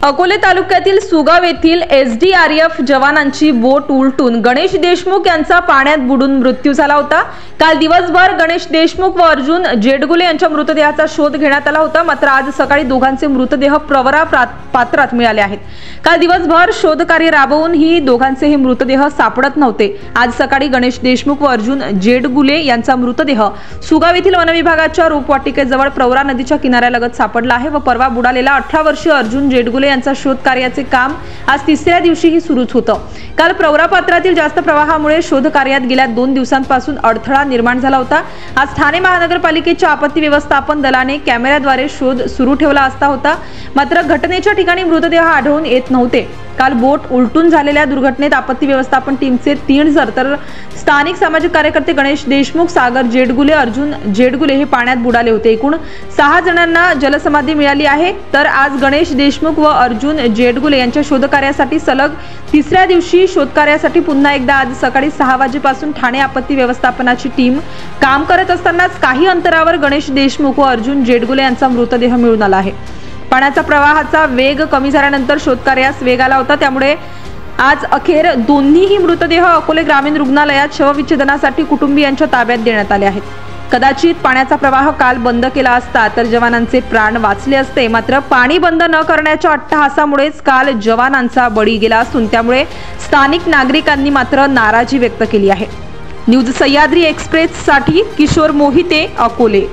अकोले तालुक्यातील सुगाव येथील एसडीआरएफ जवानांची बोट उलटून गणेश देशमुख यांचा पाण्यात बुडून मृत्यू झाला होता। काल दिवसभर गणेश देशमुख व अर्जुन जेडगुले यांच्या मृतदेहाचा शोध घेण्यात आला होता, मात्र आज सकाळी दोघांचे मृतदेह प्रवरा पात्रात मिळाले आहेत। काल दिवसभर शोध कार्य राबवून ही दोघांचे मृतदेह सापडत नव्हते। आज सकाळी गणेश देशमुख व अर्जुन जेडगुले यांचा मृतदेह सुगाव येथील वनविभागाच्या रोपवाटिकेजवळ प्रवरा नदीच्या किनाऱ्यालगत सापडला आहे व परवा बुडालेला 18 वर्षीय अर्जुन जेडगुले यांचा शोध कार्याचे काम आज तिसऱ्या दिवशीही सुरूच होतं। काल प्रवरा पात्रातील जास्त प्रवाहामुळे शोध कार्यात गेल्या 2 दिवसांपासून अडथळा निर्माण झाला होता। आज ठाणे महानगरपालिकेच्या आपत्ती व्यवस्थापन दलाने कॅमेऱ्याद्वारे शोध सुरू ठेवला असता होता, मात्र घटनेच्या ठिकाणी मृतदेह आढळून येत नव्हते। काल बोट उलटून झालेल्या दुर्घटनेत आपत्ती व्यवस्थापन टीमचे 3 जण तर स्थानिक सामाजिक कार्यकर्ते गणेश देशमुख, सागर जेडगुले, अर्जुन जेडगुले हे पाण्यात बुडाले होते। एकूण 6 जणांना जलसमाधी मिळाली आहे। तर आज गणेश देशमुख व अर्जुन जेडगुले यांच्या शोधकार्यासाठी सलग तिसऱ्या दिवशी शोधकार्यासाठी पुन्हा एकदा आज सकाळी 6 वाजेपासून ठाणे आपत्ती व्यवस्थापनाची टीम काम करत असतानाच काही अंतरावर गणेश देशमुख व अर्जुन जेडगुले यांचा मृतदेह मिळून आला आहे। पाण्याचा प्रवाहाचा वेग कमी झाल्यानंतर शोधकार्यास वेग आला होता, त्यामुळे आज अखेर दोन्हीही मृतदेह अकोले ग्रामीण रुग्णालयात शवविच्छेदनासाठी कुटुंबियांच्या ताब्यात देण्यात आले आहेत। कदाचित पाण्याचा प्रवाह काल बंद केला असता तर जवानांचे प्राण वाचले असते, मात्र पाणी बंद न करण्याच्या अट्टहासामुळेच काल जवानांचा बळी गेला असून त्यामुळे स्थानिक नागरिकांनी मात्र नाराजी व्यक्त केली आहे। न्यूज सह्याद्री एक्सप्रेस साठी किशोर मोहिते, अकोले।